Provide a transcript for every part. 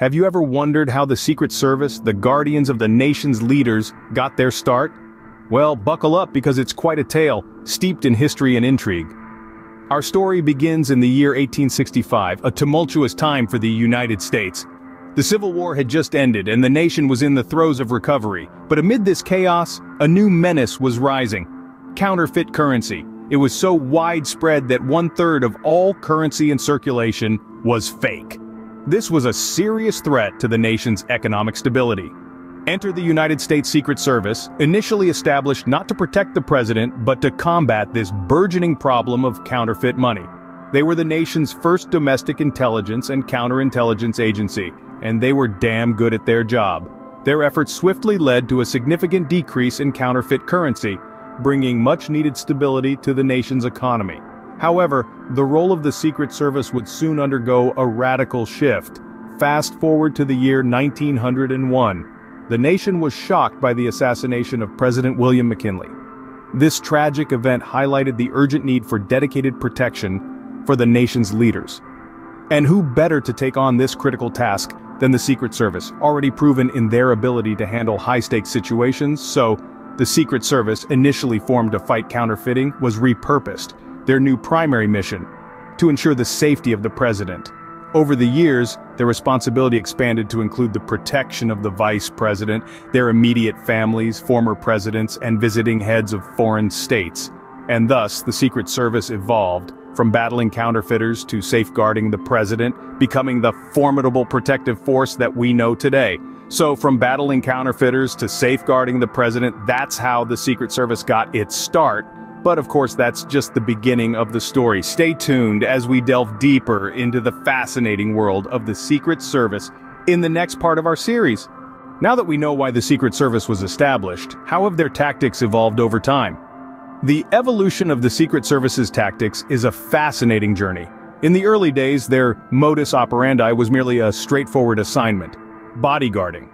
Have you ever wondered how the Secret Service, the guardians of the nation's leaders, got their start? Well, buckle up because it's quite a tale, steeped in history and intrigue. Our story begins in the year 1865, a tumultuous time for the United States. The Civil War had just ended and the nation was in the throes of recovery, but amid this chaos, a new menace was rising: counterfeit currency. It was so widespread that 1/3 of all currency in circulation was fake. This was a serious threat to the nation's economic stability. Enter the United States Secret Service, initially established not to protect the president but to combat this burgeoning problem of counterfeit money. They were the nation's first domestic intelligence and counterintelligence agency, and they were damn good at their job. Their efforts swiftly led to a significant decrease in counterfeit currency, bringing much-needed stability to the nation's economy. However, the role of the Secret Service would soon undergo a radical shift. Fast forward to the year 1901. The nation was shocked by the assassination of President William McKinley. This tragic event highlighted the urgent need for dedicated protection for the nation's leaders. And who better to take on this critical task than the Secret Service, already proven in their ability to handle high-stakes situations? So, the Secret Service, initially formed to fight counterfeiting, was repurposed. Their new primary mission: to ensure the safety of the president. Over the years, their responsibility expanded to include the protection of the vice president, their immediate families, former presidents, and visiting heads of foreign states. And thus, the Secret Service evolved, from battling counterfeiters to safeguarding the president, becoming the formidable protective force that we know today. So from battling counterfeiters to safeguarding the president, that's how the Secret Service got its start. But of course, that's just the beginning of the story. Stay tuned as we delve deeper into the fascinating world of the Secret Service in the next part of our series. Now that we know why the Secret Service was established, how have their tactics evolved over time? The evolution of the Secret Service's tactics is a fascinating journey. In the early days, their modus operandi was merely a straightforward assignment: bodyguarding.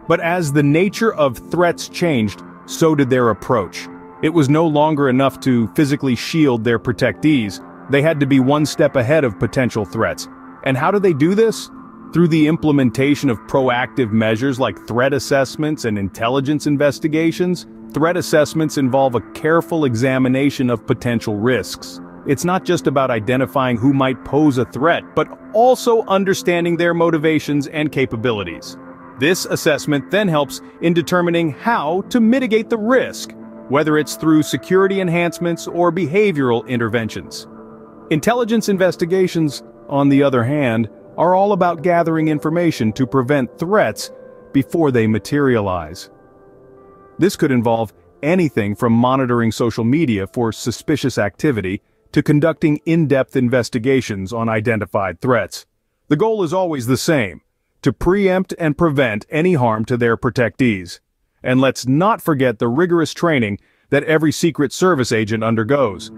But as the nature of threats changed, so did their approach. It was no longer enough to physically shield their protectees. They had to be one step ahead of potential threats. And how do they do this? Through the implementation of proactive measures like threat assessments and intelligence investigations. Threat assessments involve a careful examination of potential risks. It's not just about identifying who might pose a threat, but also understanding their motivations and capabilities. This assessment then helps in determining how to mitigate the risk, whether it's through security enhancements or behavioral interventions. Intelligence investigations, on the other hand, are all about gathering information to prevent threats before they materialize. This could involve anything from monitoring social media for suspicious activity to conducting in-depth investigations on identified threats. The goal is always the same: to preempt and prevent any harm to their protectees. And let's not forget the rigorous training that every Secret Service agent undergoes.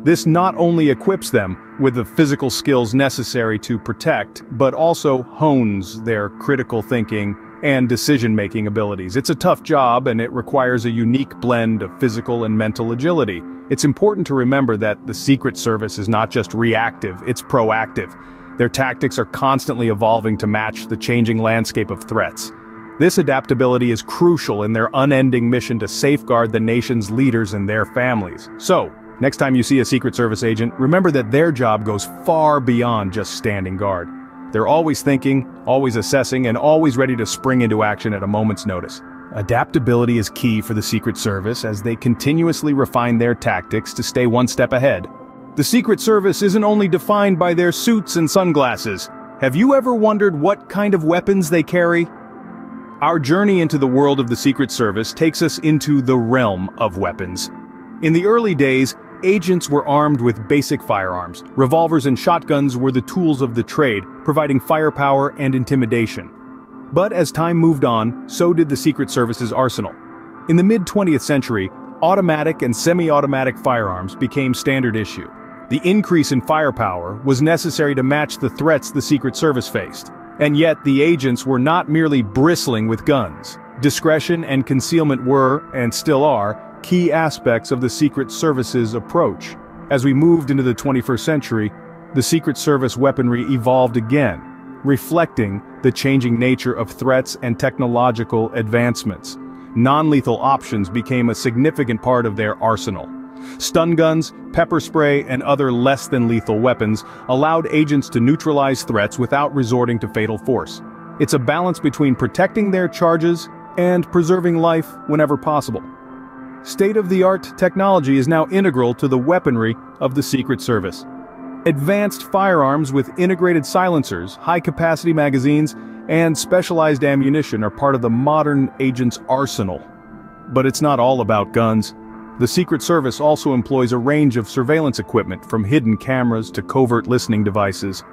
This not only equips them with the physical skills necessary to protect, but also hones their critical thinking and decision-making abilities. It's a tough job, and it requires a unique blend of physical and mental agility. It's important to remember that the Secret Service is not just reactive, it's proactive. Their tactics are constantly evolving to match the changing landscape of threats. This adaptability is crucial in their unending mission to safeguard the nation's leaders and their families. So, next time you see a Secret Service agent, remember that their job goes far beyond just standing guard. They're always thinking, always assessing, and always ready to spring into action at a moment's notice. Adaptability is key for the Secret Service as they continuously refine their tactics to stay one step ahead. The Secret Service isn't only defined by their suits and sunglasses. Have you ever wondered what kind of weapons they carry? Our journey into the world of the Secret Service takes us into the realm of weapons. In the early days, agents were armed with basic firearms. Revolvers and shotguns were the tools of the trade, providing firepower and intimidation. But as time moved on, so did the Secret Service's arsenal. In the mid-20th century, automatic and semi-automatic firearms became standard issue. The increase in firepower was necessary to match the threats the Secret Service faced. And yet the agents were not merely bristling with guns. Discretion and concealment were, and still are, key aspects of the Secret Service's approach. As we moved into the 21st century, the Secret Service weaponry evolved again, reflecting the changing nature of threats and technological advancements. Non-lethal options became a significant part of their arsenal. Stun guns, pepper spray, and other less-than-lethal weapons allowed agents to neutralize threats without resorting to fatal force. It's a balance between protecting their charges and preserving life whenever possible. State-of-the-art technology is now integral to the weaponry of the Secret Service. Advanced firearms with integrated silencers, high-capacity magazines, and specialized ammunition are part of the modern agent's arsenal. But it's not all about guns. The Secret Service also employs a range of surveillance equipment, from hidden cameras to covert listening devices.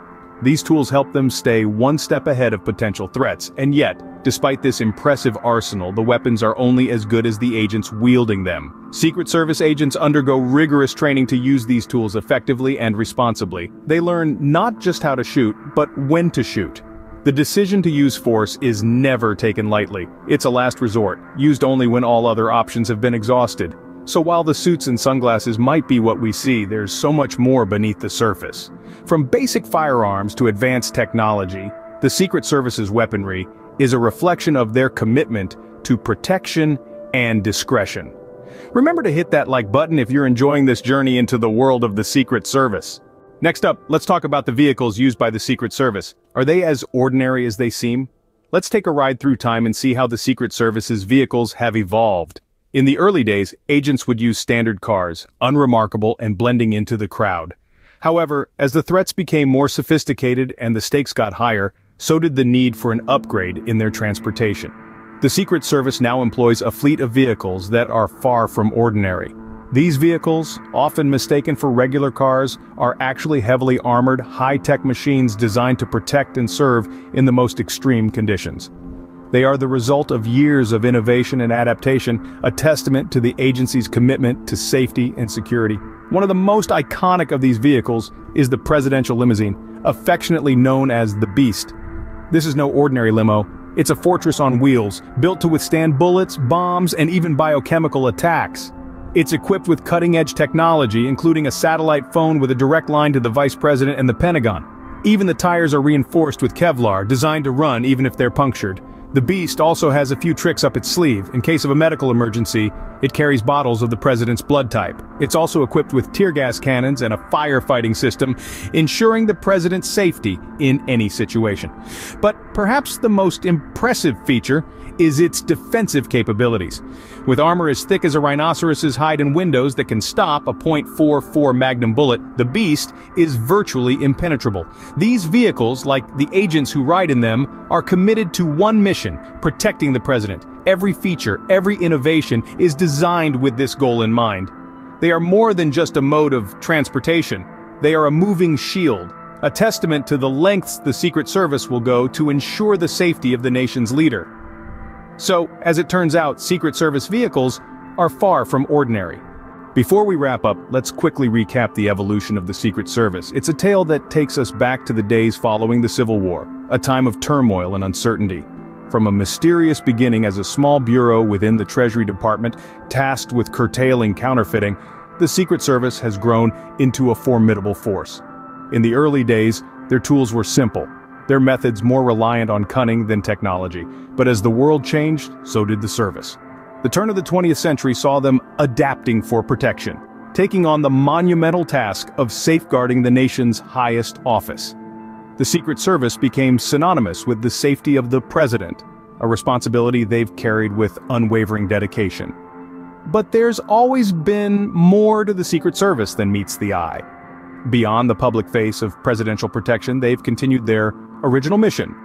These tools help them stay one step ahead of potential threats, and yet, despite this impressive arsenal, the weapons are only as good as the agents wielding them. Secret Service agents undergo rigorous training to use these tools effectively and responsibly. They learn not just how to shoot, but when to shoot. The decision to use force is never taken lightly. It's a last resort, used only when all other options have been exhausted. So while the suits and sunglasses might be what we see, there's so much more beneath the surface. From basic firearms to advanced technology, the Secret Service's weaponry is a reflection of their commitment to protection and discretion. Remember to hit that like button if you're enjoying this journey into the world of the Secret Service. Next up, let's talk about the vehicles used by the Secret Service. Are they as ordinary as they seem? Let's take a ride through time and see how the Secret Service's vehicles have evolved. In the early days, agents would use standard cars, unremarkable and blending into the crowd. However, as the threats became more sophisticated and the stakes got higher, so did the need for an upgrade in their transportation. The Secret Service now employs a fleet of vehicles that are far from ordinary. These vehicles, often mistaken for regular cars, are actually heavily armored, high-tech machines designed to protect and serve in the most extreme conditions. They are the result of years of innovation and adaptation, a testament to the agency's commitment to safety and security. One of the most iconic of these vehicles is the presidential limousine, affectionately known as the Beast. This is no ordinary limo. It's a fortress on wheels, built to withstand bullets, bombs, and even biochemical attacks. It's equipped with cutting-edge technology, including a satellite phone with a direct line to the Vice President and the Pentagon. Even the tires are reinforced with Kevlar, designed to run even if they're punctured. The Beast also has a few tricks up its sleeve. In case of a medical emergency, it carries bottles of the president's blood type. It's also equipped with tear gas cannons and a firefighting system, ensuring the president's safety in any situation. But perhaps the most impressive feature is its defensive capabilities. With armor as thick as a rhinoceros's hide and windows that can stop a .44 Magnum bullet, the Beast is virtually impenetrable. These vehicles, like the agents who ride in them, are committed to one mission: protecting the president. Every feature, every innovation is designed with this goal in mind. They are more than just a mode of transportation. They are a moving shield, a testament to the lengths the Secret Service will go to ensure the safety of the nation's leader. So, as it turns out, Secret Service vehicles are far from ordinary. Before we wrap up, let's quickly recap the evolution of the Secret Service. It's a tale that takes us back to the days following the Civil War, a time of turmoil and uncertainty. From a mysterious beginning as a small bureau within the Treasury Department, tasked with curtailing counterfeiting, the Secret Service has grown into a formidable force. In the early days, their tools were simple, their methods more reliant on cunning than technology. But as the world changed, so did the service. The turn of the 20th century saw them adapting for protection, taking on the monumental task of safeguarding the nation's highest office. The Secret Service became synonymous with the safety of the president, a responsibility they've carried with unwavering dedication. But there's always been more to the Secret Service than meets the eye. Beyond the public face of presidential protection, they've continued their original mission: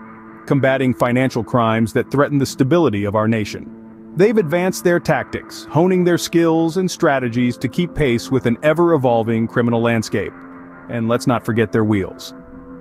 combating financial crimes that threaten the stability of our nation. They've advanced their tactics, honing their skills and strategies to keep pace with an ever-evolving criminal landscape. And let's not forget their wheels.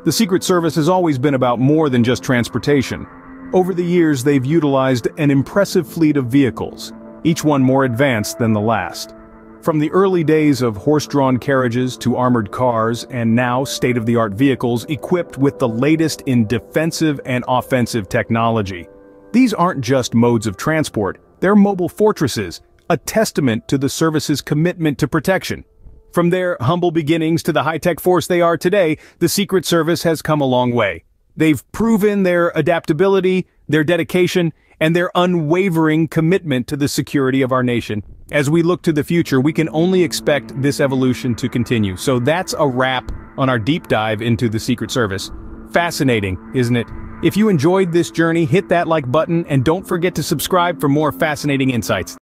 The Secret Service has always been about more than just transportation. Over the years, they've utilized an impressive fleet of vehicles, each one more advanced than the last. From the early days of horse-drawn carriages to armored cars, and now state-of-the-art vehicles equipped with the latest in defensive and offensive technology. These aren't just modes of transport, they're mobile fortresses, a testament to the service's commitment to protection. From their humble beginnings to the high-tech force they are today, the Secret Service has come a long way. They've proven their adaptability, their dedication, and their unwavering commitment to the security of our nation. As we look to the future, we can only expect this evolution to continue. So that's a wrap on our deep dive into the Secret Service. Fascinating, isn't it? If you enjoyed this journey, hit that like button and don't forget to subscribe for more fascinating insights.